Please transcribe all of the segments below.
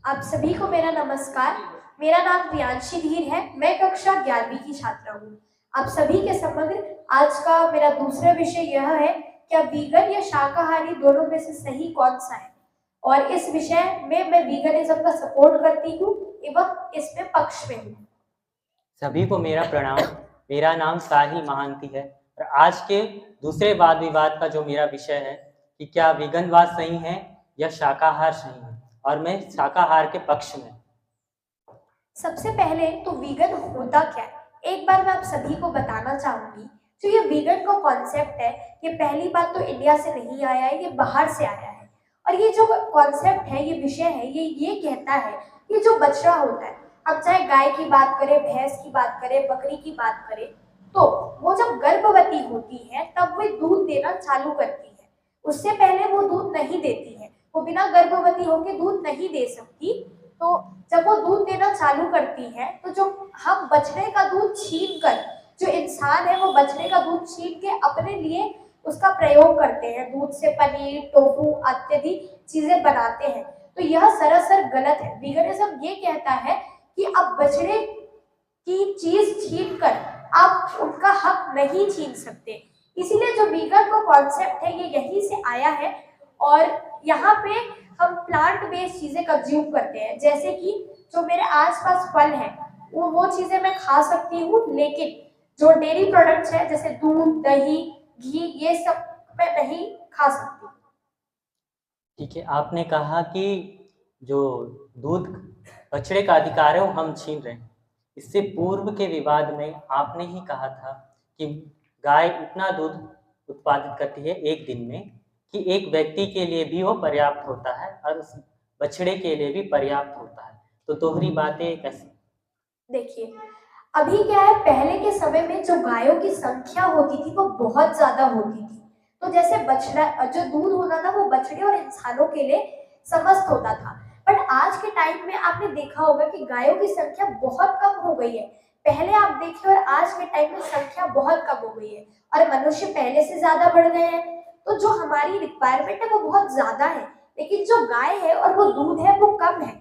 आप सभी को मेरा नमस्कार। मेरा नाम प्रियांशी धीर है। मैं कक्षा 11वीं की छात्रा हूँ। आप सभी के समग्र आज का मेरा दूसरा विषय यह है, क्या वीगन या शाकाहारी दोनों में से सही कौन सा है। और इस विषय में मैं वीगनिज्म का सपोर्ट करती हूँ एवं इसमें पक्ष में हूँ। सभी को मेरा प्रणाम। मेरा नाम साहिल महांती है और आज के दूसरे वाद विवाद का जो मेरा विषय है कि क्या विगनवाद सही है या शाकाहार सही है, और मैं शाकाहार के पक्ष में। सबसे पहले तो वीगन होता क्या है, एक बार मैं आप सभी को बताना चाहूंगी। जो ये वीगन का कॉन्सेप्ट है, ये पहली बात तो इंडिया से नहीं आया है, ये बाहर से आया है। और ये जो कॉन्सेप्ट है, ये विषय है, ये कहता है कि जो बछड़ा होता है, अब चाहे गाय की बात करें, भैंस की बात करें, बकरी की बात करें, तो वो जब गर्भवती होती है तब वो दूध देना चालू करती है। उससे पहले वो दूध नहीं देती है, वो बिना गर्भवती होकर दूध नहीं दे सकती। तो जब वो दूध देना चालू करती है, तो जो हम बछड़े का दूध छीन कर, जो इंसान है वो बछड़े का दूध छीन के अपने लिए उसका प्रयोग करते हैं, दूध से पनीर, टोफू इत्यादि चीजें बनाते हैं। तो यह सरासर गलत है। वीगनिज्म ये कहता है कि अब बछड़े की चीज छीन कर आप उनका हक नहीं छीन सकते। इसीलिए जो वीगन का कॉन्सेप्ट है, ये यहीं से आया है। और यहाँ पे हम प्लांट बेस्ड चीजें कंज्यूम करते हैं, जैसे कि जो मेरे आसपास फल है वो चीजें मैं खा सकती हूँ, लेकिन जो डेयरी प्रोडक्ट्स है जैसे दूध, दही, घी, ये सब मैं नहीं खा सकती। ठीक है, आपने कहा कि जो दूध बछड़े का अधिकार है वो हम छीन रहे हैं। इससे पूर्व के विवाद में आपने ही कहा था कि गाय इतना दूध उत्पादित करती है एक दिन में कि एक व्यक्ति के लिए भी वो पर्याप्त होता है और उस बछड़े के लिए भी पर्याप्त होता है। तो दोहरी बातें कैसे? देखिए, अभी क्या है, पहले के समय में जो गायों की संख्या होती थी वो बहुत ज्यादा होती थी। तो जैसे बछड़ा जो दूध होता था वो बछड़े और इंसानों के लिए समस्त होता था। बट आज के टाइम में आपने देखा होगा कि गायों की संख्या बहुत कम हो गई है। पहले आप देखिए और आज के टाइम में संख्या बहुत कम हो गई है, और मनुष्य पहले से ज्यादा बढ़ गए हैं। तो जो हमारी रिक्वायरमेंट है वो बहुत ज्यादा है, लेकिन जो गाय है और वो दूध है वो कम है।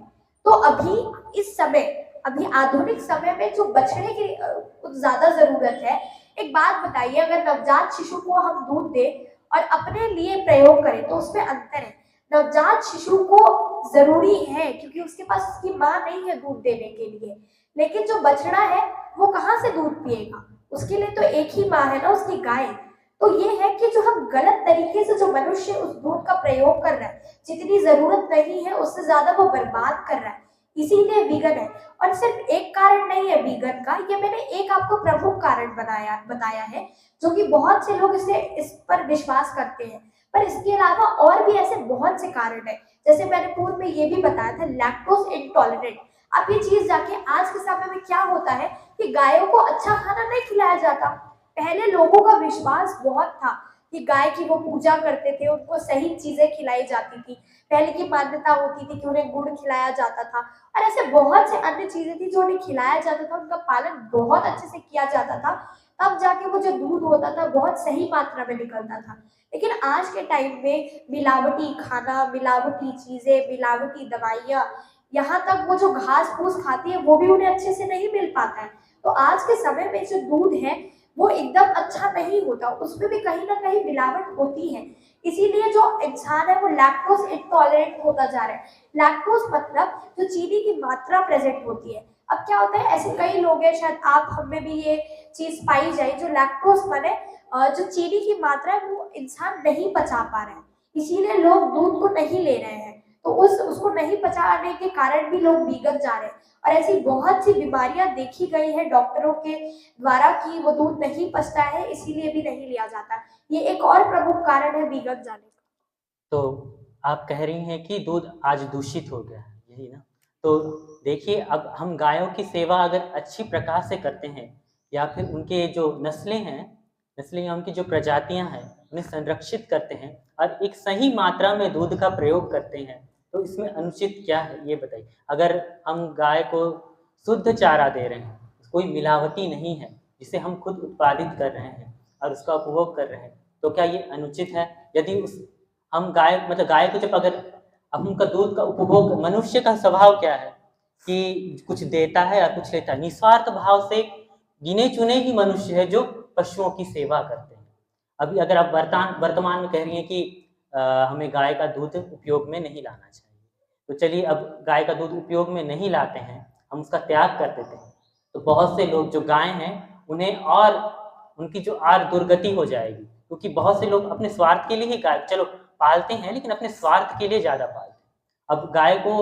तो अभी इस समय, अभी आधुनिक समय में जो बछड़े की कुछ ज्यादा जरूरत है। एक बात बताइए, अगर नवजात शिशु को हम दूध दें और अपने लिए प्रयोग करें तो उसमें अंतर है। नवजात शिशु को जरूरी है क्योंकि उसके पास उसकी माँ नहीं है दूध देने के लिए, लेकिन जो बछड़ा है वो कहाँ से दूध पिएगा, उसके लिए तो एक ही माँ है ना, उसकी गाय। तो ये है कि जो हम गलत तरीके से जो मनुष्य उस दूध का प्रयोग कर रहा है, जितनी जरूरत नहीं है उससे ज्यादा वो बर्बाद कर रहा है, इसीलिए वीगन है। और सिर्फ एक कारण नहीं है वीगन का, ये मैंने एक आपको प्रमुख कारण बताया है, जो कि बहुत से लोग इस पर विश्वास करते हैं। पर इसके अलावा और भी ऐसे बहुत से कारण है, जैसे मैंने पूर्व में ये भी बताया था, लैक्टोज इंटॉलरेंट। अब ये चीज जाके आज के समय में क्या होता है कि गायों को अच्छा खाना नहीं खिलाया जाता। पहले लोगों का विश्वास बहुत था कि गाय की वो पूजा करते थे, उनको सही चीजें खिलाई जाती थी। पहले की मान्यता होती थी कि उन्हें गुड़ खिलाया जाता था, और ऐसे बहुत से अन्य चीजें थी जो उन्हें खिलाया जाता था, उनका पालन बहुत अच्छे से किया जाता था। तब जाके वो जो दूध होता था बहुत सही मात्रा में निकलता था। लेकिन आज के टाइम में मिलावटी खाना, मिलावटी चीजें, मिलावटी दवाइयाँ, यहाँ तक वो जो घास फूस खाती है वो भी उन्हें अच्छे से नहीं मिल पाता है। तो आज के समय में जो दूध है वो एकदम अच्छा नहीं होता, उसमें भी कहीं ना कहीं मिलावट होती है। इसीलिए जो इंसान है वो लैक्टोज इंटॉलरेंट होता जा रहा है। लैक्टोज मतलब जो चीनी की मात्रा प्रेजेंट होती है। अब क्या होता है, ऐसे कई लोग हैं, शायद आप हम में भी ये चीज पाई जाए, जो लैक्टोज माने जो चीनी की मात्रा है वो इंसान नहीं पचा पा रहे हैं, इसीलिए लोग दूध को नहीं ले रहे हैं। तो उसको नहीं पचाने के कारण भी लोग वीगन जा रहे हैं। और ऐसी बहुत सी बीमारियां देखी गई है डॉक्टरों के द्वारा कि वो दूध नहीं पचता है, इसीलिए भी नहीं लिया जाता। ये एक और प्रमुख कारण है वीगन जाने का। तो आप कह रही हैं कि दूध आज दूषित हो गया है, यही ना? तो देखिए, अब हम गायों की सेवा अगर अच्छी प्रकार से करते हैं या फिर उनके जो नस्लें हैं, नस्लें या उनकी जो प्रजातियां हैं उन्हें संरक्षित करते हैं और एक सही मात्रा में दूध का प्रयोग करते हैं, तो इसमें अनुचित क्या है ये बताइए। अगर हम गाय को शुद्ध चारा दे रहे हैं, कोई मिलावटी नहीं है, जिसे हम खुद उत्पादित कर रहे हैं और उसका उपभोग कर रहे हैं, तो क्या ये अनुचित है? यदि उस हम गाय मतलब गाय को जब अगर अब उनका दूध का उपभोग, मनुष्य का स्वभाव क्या है कि कुछ देता है या कुछ लेता है। निस्वार्थ भाव से गिने चुने ही मनुष्य है जो पशुओं की सेवा करते हैं। अभी अगर आप वर्तमान में कह रही हैं कि हमें गाय का दूध उपयोग में नहीं लाना चाहिए, तो चलिए अब गाय का दूध उपयोग में नहीं लाते हैं, हम उसका त्याग कर देते हैं, तो बहुत से लोग जो गाय हैं उन्हें और उनकी जो और दुर्गति हो जाएगी, क्योंकि बहुत से लोग अपने स्वार्थ के लिए ही गाय चलो पालते हैं, लेकिन अपने स्वार्थ के लिए ज़्यादा पालते हैं। अब गाय को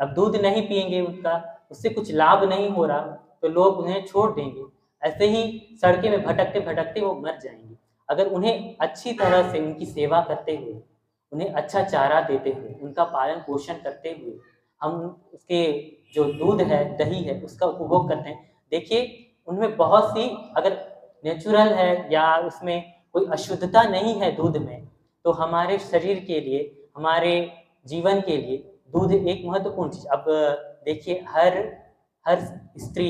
अब दूध नहीं पिएंगे, उनका उससे कुछ लाभ नहीं हो रहा, तो लोग उन्हें छोड़ देंगे। ऐसे ही सड़कें में भटकते भटकते वो मर जाएंगे। अगर उन्हें अच्छी तरह से उनकी सेवा करते हुए, उन्हें अच्छा चारा देते हुए, उनका पालन पोषण करते हुए हम उसके जो दूध है, दही है, उसका उपभोग करते हैं, देखिए उनमें बहुत सी अगर नेचुरल है या उसमें कोई अशुद्धता नहीं है दूध में, तो हमारे शरीर के लिए, हमारे जीवन के लिए दूध एक महत्वपूर्ण चीज़। अब देखिए हर हर स्त्री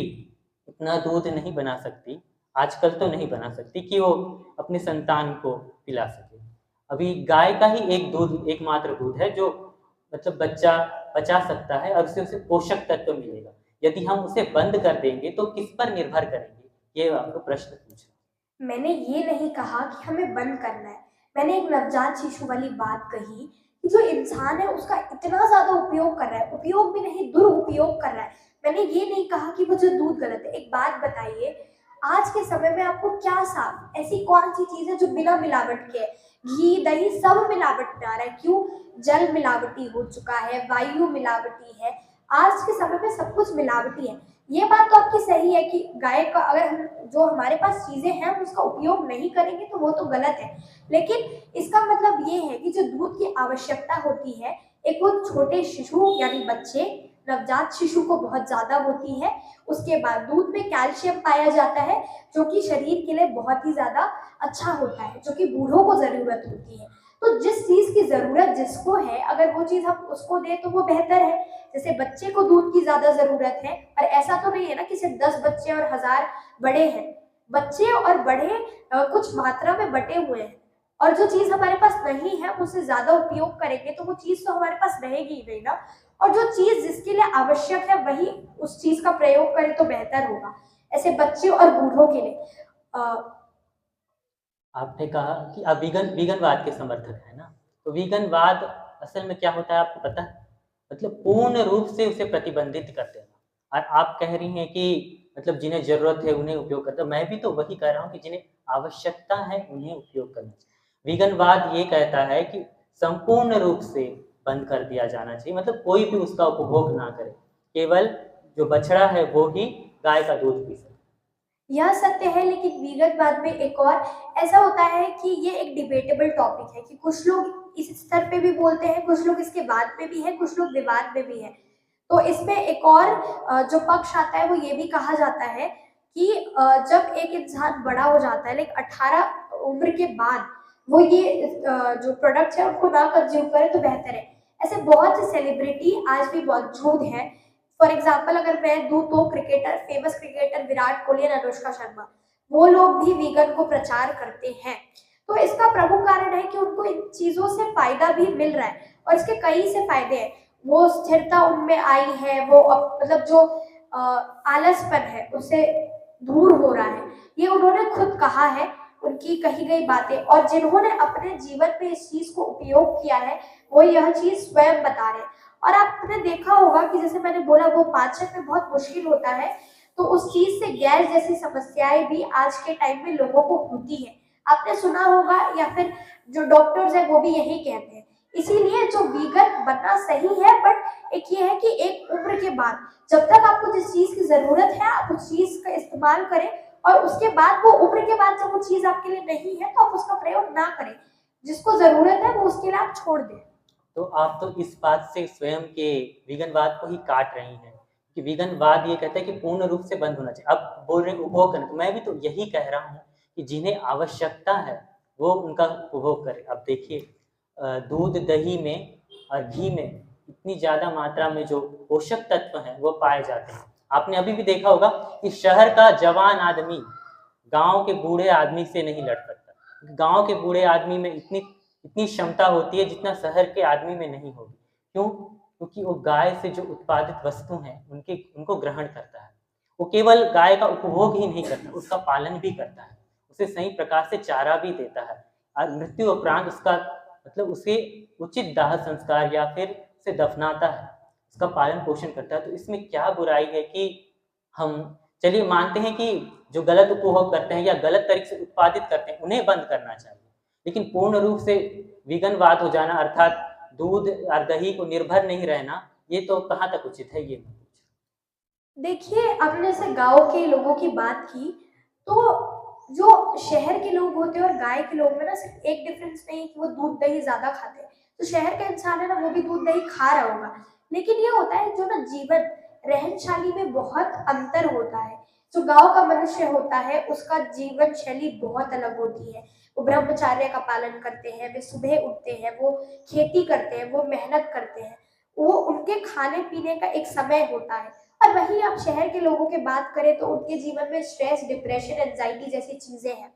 इतना दूध नहीं बना सकती, आजकल तो नहीं बना सकती कि वो अपने संतान को पिला सके। अभी गाय का ही एकमात्र दूध है जो मतलब बच्चा पचा सकता है और उसे पोषक तत्व मिलेगा। यदि हम उसे बंद कर देंगे तो किस पर निर्भर करेंगे? ये आपको प्रश्न पूछा। मैंने ये नहीं कहा कि हमें बंद करना है। मैंने एक नवजात शिशु वाली बात कही कि जो इंसान है उसका इतना ज़्यादा उपयोग कर रहा है, उपयोग भी नहीं दुरुपयोग कर रहा है। मैंने ये नहीं कहा कि वो जो दूध गलत है। एक बात बताइए, आज के समय में आपको क्या साफ ऐसी कौन-सी चीज़ है जो बिना मिलावट के है? घी, दही सब मिलावट में आ रहा है। क्यों? जल मिलावटी हो चुका है, वायु मिलावटी है। आज के समय में सब कुछ मिलावटी है। ये बात तो आपकी सही है कि गाय का अगर हम जो हमारे पास चीज़ें हैं हम उसका उपयोग नहीं करेंगे तो वो तो गलत है। लेकिन इसका मतलब ये है कि जो दूध की आवश्यकता होती है, एक वो छोटे शिशु यानी बच्चे, नवजात शिशु को बहुत ज़्यादा होती है। उसके बाद दूध में कैल्शियम पाया जाता है, जो कि शरीर के लिए बहुत ही ज़्यादा अच्छा होता है, जो कि बूढ़ों को ज़रूरत होती है। तो जिस चीज़ की ज़रूरत जिसको है, अगर वो चीज़ हम उसको दें तो वो बेहतर है। जैसे बच्चे को दूध की ज़्यादा ज़रूरत है, और ऐसा तो नहीं है ना कि सिर्फ 10 बच्चे और 1000 बड़े हैं। बच्चे और बड़े कुछ मात्रा में बटे हुए हैं, और जो चीज़ हमारे पास नहीं है उससे ज़्यादा उपयोग करेंगे तो वो चीज़ तो हमारे पास रहेगी ही नहीं ना। और जो चीज़ जिसके लिए आवश्यक है वही उस चीज़ का प्रयोग करें तो बेहतर होगा। ऐसे बच्चे और बूढ़ों के लिए आपने कहा कि आप वीगनवाद के समर्थक हैं ना, तो वीगनवाद असल में क्या होता है आपको पता है? मतलब पूर्ण रूप से उसे प्रतिबंधित कर देना। और आप कह रही हैं कि मतलब जिन्हें ज़रूरत है उन्हें उपयोग करना, मैं भी तो वही कह रहा हूँ कि जिन्हें आवश्यकता है उन्हें उपयोग करना चाहिए। वीगनवाद ये कहता है कि संपूर्ण रूप से बंद कर दिया जाना चाहिए, मतलब कोई भी उसका उपभोग ना करे, केवल जो बछड़ा है वो ही गाय का दूध पी सके। यह सत्य है, लेकिन वीगनवाद में एक और ऐसा होता है कि ये एक डिबेटेबल टॉपिक है कि कुछ लोग इस स्तर पे भी बोलते हैं, कुछ लोग इसके बाद में भी हैं, कुछ लोग विवाद में भी हैं। तो इसमें एक और जो पक्ष आता है वो ये भी कहा जाता है कि जब एक इंसान बड़ा हो जाता है, लाइक 18 उम्र के बाद वो ये जो प्रोडक्ट्स है उनको ना कंज्यूम करे तो बेहतर है। ऐसे बहुत से सेलिब्रिटी आज भी मौजूद हैं। फॉर एग्जाम्पल अगर मैं दूं तो cricketer, famous cricketer Virat Kohli और अनुष्का शर्मा, वो लोग भी वीगन को प्रचार करते हैं। तो इसका प्रमुख कारण है कि उनको इन चीज़ों से फायदा भी मिल रहा है, और इसके कई से फायदे हैं। वो स्थिरता उनमें आई है, वो मतलब जो आलसपन है उससे दूर हो रहा है। ये उन्होंने खुद कहा है, उनकी कही गई बातें, और जिन्होंने अपने जीवन में इस चीज़ को उपयोग किया है वो यह चीज़ स्वयं बता रहे हैं। और आपने देखा होगा कि जैसे मैंने बोला वो पाचन में बहुत मुश्किल होता है, तो उस चीज़ से गैस जैसी समस्याएं भी आज के टाइम में लोगों को होती है। आपने सुना होगा, या फिर जो डॉक्टर्स हैं वो भी यही कहते हैं। इसीलिए जो वीगन बनना सही है, बट एक ये है कि एक उम्र के बाद जब तक आपको जिस चीज़ की ज़रूरत है आप उस चीज़ का इस्तेमाल करें, और उसके बाद वो उम्र के बाद जब वो चीज़ आपके लिए नहीं है तो आप उसका प्रयोग ना करें। जिसको ज़रूरत है वो उसके लिए आप छोड़ दें। तो आप तो इस बात से स्वयं के वीगनवाद को ही काट रही हैं कि वीगनवाद ये कहता है कि पूर्ण रूप से बंद होना चाहिए। अब बोल रहे हैं उपभोग करना, तो मैं भी तो यही कह रहा हूँ कि जिन्हें आवश्यकता है वो उनका उपभोग करें। अब देखिए दूध, दही में और घी में इतनी ज़्यादा मात्रा में जो पोषक तत्व हैं वो पाए जाते हैं। आपने अभी भी देखा होगा कि शहर का जवान आदमी गाँव के बूढ़े आदमी से नहीं लड़ सकता। गाँव के बूढ़े आदमी में इतनी इतनी क्षमता होती है जितना शहर के आदमी में नहीं होगी, क्यों? क्योंकि वो गाय से जो उत्पादित वस्तु हैं उनको ग्रहण करता है। वो केवल गाय का उपभोग ही नहीं करता, उसका पालन भी करता है, उसे सही प्रकार से चारा भी देता है और मृत्यु उपरांत उसका मतलब उसे उचित दाह संस्कार या फिर उसे दफनाता है, उसका पालन पोषण करता है। तो इसमें क्या बुराई है कि हम चलिए मानते हैं कि जो गलत उपभोग करते हैं या गलत तरीके से उत्पादित करते हैं उन्हें बंद करना चाहिए, लेकिन पूर्ण रूप से वीगनवाद हो जाना अर्थात दूध और दही को निर्भर नहीं रहना, ये तो कहाँ तक उचित है ये मैं पूछ देखिए, आपने जैसे गाँव के लोगों की बात की, तो जो शहर के लोग होते हैं और गाँव के लोग में ना सिर्फ एक डिफरेंस नहीं है कि वो दूध दही ज़्यादा खाते हैं। तो शहर का इंसान है ना, वो भी दूध दही खा रहा होगा। लेकिन ये होता है जो ना जीवन, रहन-शैली में बहुत अंतर होता है। जो गाँव का मनुष्य होता है, उसका जीवन शैली बहुत अलग होती है। वो ब्रह्मचर्य का पालन करते हैं, वे सुबह उठते हैं, वो खेती करते हैं, वो मेहनत करते हैं। वो उनके खाने-पीने का एक समय होता है। और वहीं आप शहर के लोगों की बात करें तो उनके जीवन में स्ट्रेस, डिप्रेशन, एंजाइटी जैसी चीजें हैं।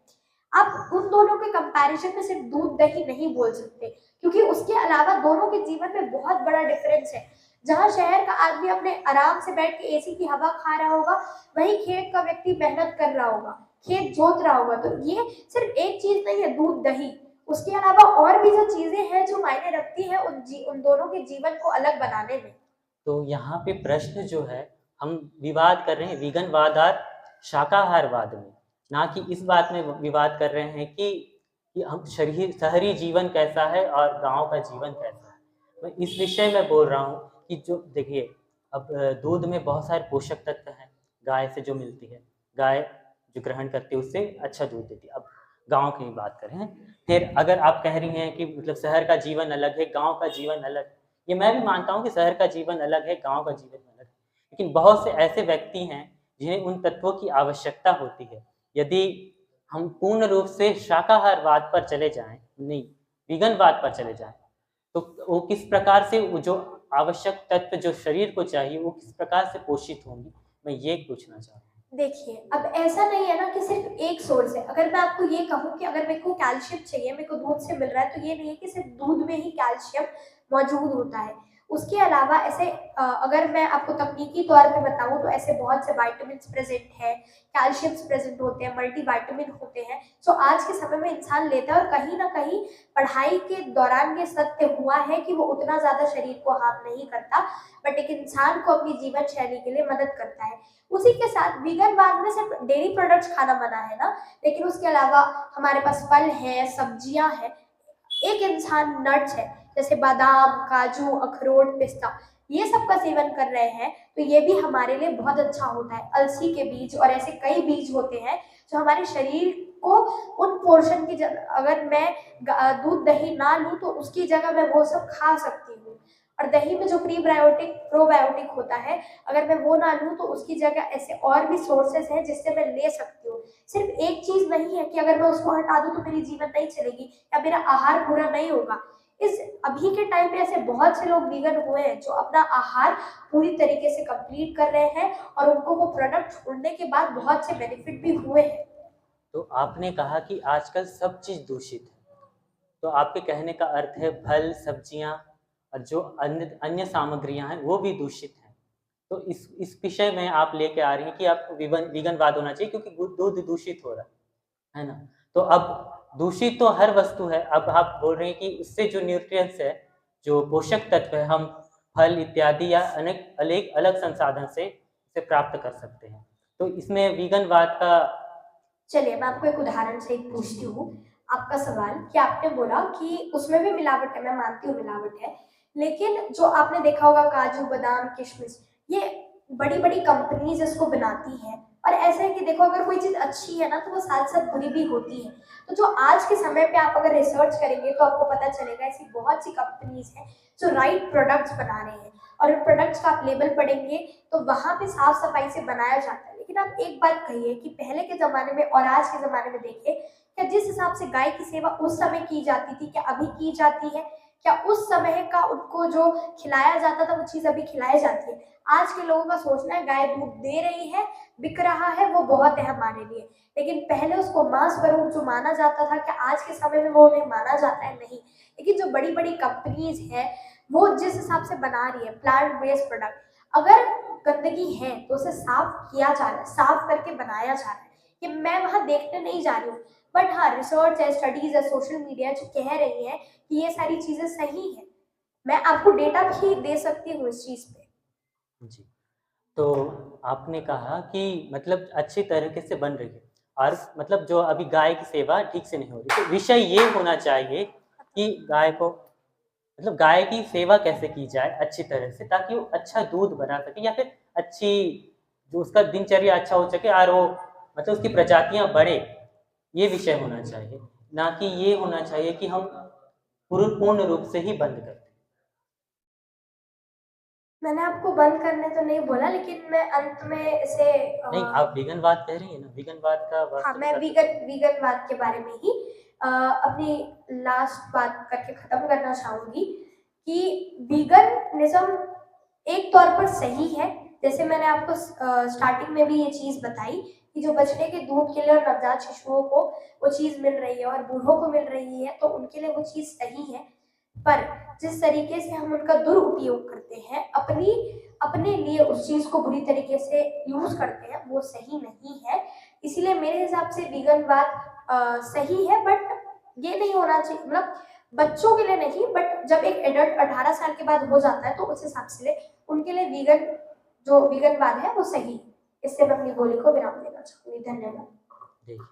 आप उन दोनों के कंपैरिजन में सिर्फ दूध दही नहीं बोल सकते, क्योंकि उसके अलावा दोनों के जीवन में बहुत बड़ा डिफरेंस है। जहाँ शहर का आदमी अपने आराम से बैठ के एसी की हवा खा रहा होगा, वहीं खेत का व्यक्ति मेहनत कर रहा होगा, खेत जोत रहा होगा। तो ये सिर्फ एक चीज नहीं है दूध दही, उसके अलावा और भी जो चीजें हैं जो मायने रखती है उन दोनों के जीवन को अलग बनाने में। तो यहाँ पे प्रश्न जो है हम विवाद कर रहे हैं वीगनवाद और शाकाहारवाद में, ना कि इस बात में विवाद कर रहे हैं कि हम शहरी जीवन कैसा है और गांव का जीवन कैसा है। मैं इस विषय में बोल रहा हूँ कि जो देखिए अब दूध में बहुत सारे पोषक तत्व हैं, गाय से जो मिलती है, गाय जो ग्रहण करती है उससे अच्छा दूध देती है। अब गांव की बात करें, फिर अगर आप कह रही हैं कि मतलब शहर का जीवन अलग है, गांव का जीवन अलग है, ये मैं भी मानता हूँ कि शहर का जीवन अलग है, गांव का जीवन अलग है, लेकिन बहुत से ऐसे व्यक्ति हैं जिन्हें उन तत्वों की आवश्यकता होती है। यदि हम पूर्ण रूप से शाकाहारवाद पर चले जाएं, नहीं वीगनवाद पर चले जाएं, तो वो किस प्रकार से वो जो आवश्यक तत्व जो शरीर को चाहिए वो किस प्रकार से पोषित होंगी, मैं ये पूछना चाहता हूँ। देखिए, अब ऐसा नहीं है ना कि सिर्फ एक सोर्स है। अगर मैं आपको ये कहूँ कि अगर मेरे को कैल्शियम चाहिए, मेरे को दूध से मिल रहा है, तो ये नहीं है कि सिर्फ दूध में ही कैल्शियम मौजूद होता है। उसके अलावा ऐसे अगर मैं आपको तकनीकी तौर पे बताऊँ तो ऐसे बहुत से विटामिन्स प्रेज़ेंट हैं, कैल्शियम्स प्रेज़ेंट होते हैं, मल्टीविटामिन होते हैं, जो आज के समय में इंसान लेता है और कहीं न कहीं पढ़ाई के दौरान ये सत्य हुआ है कि वो उतना ज़्यादा शरीर को हार्म नहीं करता, बट एक इंसान को अपनी जीवन शैली के लिए मदद करता है। उसी के साथ वीगनवाद में सिर्फ डेयरी प्रोडक्ट्स खाना मना है ना, लेकिन उसके अलावा हमारे पास फल है, सब्जियां हैं। एक इंसान नट्स है, जैसे बादाम, काजू, अखरोट, पिस्ता, ये सब का सेवन कर रहे हैं, तो ये भी हमारे लिए बहुत अच्छा होता है। अलसी के बीज और ऐसे कई बीज होते हैं जो हमारे शरीर को उन पोर्शन की जगह, अगर मैं दूध दही ना लूँ तो उसकी जगह मैं वो सब खा सकती हूँ। और दही में जो प्रीबायोटिक प्रोबायोटिक होता है, अगर मैं वो ना लूँ तो उसकी जगह ऐसे और भी सोर्सेस हैं जिससे मैं ले सकती हूँ। सिर्फ एक चीज नहीं है कि अगर मैं उसको हटा दूँ तो मेरी जीवन नहीं चलेगी या मेरा आहार पूरा नहीं होगा। इस अभी के टाइम पे ऐसे बहुत से लोग वीगन हुए हैं जो अपना आहार पूरी तरीके से कंप्लीट कर रहे हैं और उनको वो प्रोडक्ट छोड़ने के बाद बहुत से बेनिफिट भी हुए हैं। तो आपने कहा कि आजकल सब चीज़ दूषित है, तो आपके कहने का अर्थ है फल, सब्जियां और जो अन्य अन्य सामग्रियां हैं वो भी दूषित हैं। तो इस विषय में आप लेके आ रही हैं कि आपको वीगनवाद होना चाहिए क्योंकि दूध दूषित हो रहा है ना? तो अब दूषित तो हर वस्तु है, अब आप बोल रहे हैं कि उससे जो न्यूट्रिएंट्स है, जो पोषक तत्व है, हम फल इत्यादि या अनेक अनेक अलग संसाधन से इसे प्राप्त कर सकते हैं। तो इसमें वीगनवाद का चलिए, मैं आपको एक उदाहरण से एक पूछती हूँ। आपका सवाल कि आपने बोला कि उसमें भी मिलावट है, मैं मानती हूँ मिलावट है। लेकिन जो आपने देखा होगा काजू, बादाम, किशमिश, ये बड़ी-बड़ी कंपनीज़ इसको बनाती हैं और ऐसा है कि देखो अगर कोई चीज़ अच्छी है ना तो वो साथ-साथ बुरी भी होती है। तो जो आज के समय पे आप अगर रिसर्च करेंगे तो आपको पता चलेगा ऐसी बहुत सी कंपनीज़ हैं जो राइट प्रोडक्ट्स बना रहे हैं और उन प्रोडक्ट्स का आप लेबल पढ़ेंगे तो वहाँ पे साफ-सफाई से बनाया जाता है। लेकिन आप एक बात कहिए कि पहले के ज़माने में और आज के ज़माने में देखिए, क्या जिस हिसाब से गाय की सेवा उस समय की जाती थी, क्या अभी की जाती है? क्या उस समय का उनको जो खिलाया जाता था, वो चीज़ अभी खिलाई जाती है? आज के लोगों का सोचना है गाय दूध दे रही है, बिक रहा है, वो बहुत है हमारे लिए। लेकिन पहले उसको मांस-स्वरूप जो माना जाता था, क्या आज के समय में वो उन्हें माना जाता है? नहीं। लेकिन जो बड़ी-बड़ी कंपनीज़ हैं, वो जिस हिसाब से बना रही है प्लांट बेस्ड प्रोडक्ट, अगर गंदगी है तो उसे साफ किया जा रहा है, साफ करके बनाया जा रहा है, कि मैं वहां देखने नहीं जा रही हूँ। बट हाँ, रिसर्च है, स्टडीज है, सोशल मीडिया जो कह रही है कि ये सारी चीजें सही है। मैं आपको डेटा भी दे सकती हूँ इस चीज पे। जी। तो आपने कहा कि मतलब अच्छी तरीके से बन रही है और मतलब जो अभी गाय की सेवा ठीक से नहीं हो रही, तो विषय ये होना चाहिए कि गाय को मतलब गाय की सेवा कैसे की जाए अच्छी तरह से, ताकि वो अच्छा दूध बना सके या फिर अच्छी जो उसका दिनचर्या अच्छा हो सके और वो मतलब उसकी प्रजातियां बढ़े, ये विषय होना चाहिए। ना कि ये होना चाहिए कि हम पूर्ण रूप से ही बंद कर दें। मैंने आपको बंद करने तो नहीं बोला, लेकिन मैं अंत में इसे नहीं, आप वीगनवाद कह रही है ना, वीगनवाद का हाँ, वास्तविक मैं अर्थ वीगनवाद के बारे में ही अपनी लास्ट बात करके खत्म करना चाहूंगी कि वीगनिज्म एक तौर पर सही है। जैसे मैंने आपको स्टार्टिंग में भी ये चीज बताई कि जो बछड़े के दूध के लिए और नवजात शिशुओं को वो चीज मिल रही है और बूढ़ों को मिल रही है, तो उनके लिए वो चीज सही है। पर जिस तरीके से हम उनका दुरुपयोग करते हैं, अपने लिए उस चीज को बुरी तरीके से यूज करते हैं, वो सही नहीं है। इसीलिए मेरे हिसाब से वीगनवाद सही है, बट ये नहीं होना चाहिए, मतलब बच्चों के लिए नहीं, बट जब एक एडल्ट 18 साल के बाद हो जाता है तो उस हिसाब से उनके लिए वीगनवाद है वो सही है। इससे मैं अपनी बोली को विराम देना चाहूंगी। धन्यवाद। देखिए,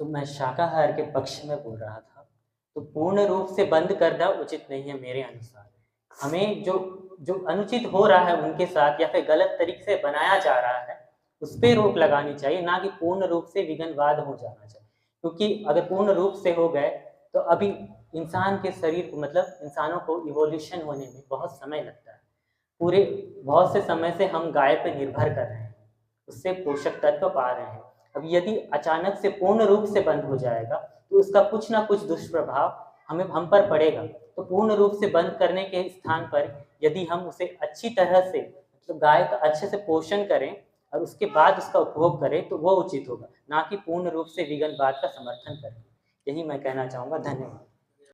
तो मैं शाकाहार के पक्ष में बोल रहा था, तो पूर्ण रूप से बंद करना उचित नहीं है मेरे अनुसार। हमें जो जो अनुचित हो रहा है उनके साथ या फिर गलत तरीके से बनाया जा रहा है, उस पे रोक लगानी चाहिए, ना कि पूर्ण रूप से विघनवाद हो जाना चाहिए। क्योंकि अगर पूर्ण रूप से हो गए तो अभी इंसान के शरीर को मतलब इंसानों को इवोल्यूशन होने में बहुत समय लगता है। पूरे बहुत से समय से हम गाय पे निर्भर कर रहे हैं, उससे पोषक तत्व पा रहे हैं। अब यदि अचानक से पूर्ण रूप से बंद हो जाएगा तो उसका कुछ ना कुछ दुष्प्रभाव हम पर पड़ेगा। तो पूर्ण रूप से बंद करने के स्थान पर यदि हम उसे अच्छी तरह से मतलब गाय का अच्छे से पोषण करें और उसके बाद उसका उपभोग करें तो वो उचित होगा, ना कि पूर्ण रूप से विघनवाद का समर्थन करें। यही मैं कहना चाहूँगा। धन्यवाद।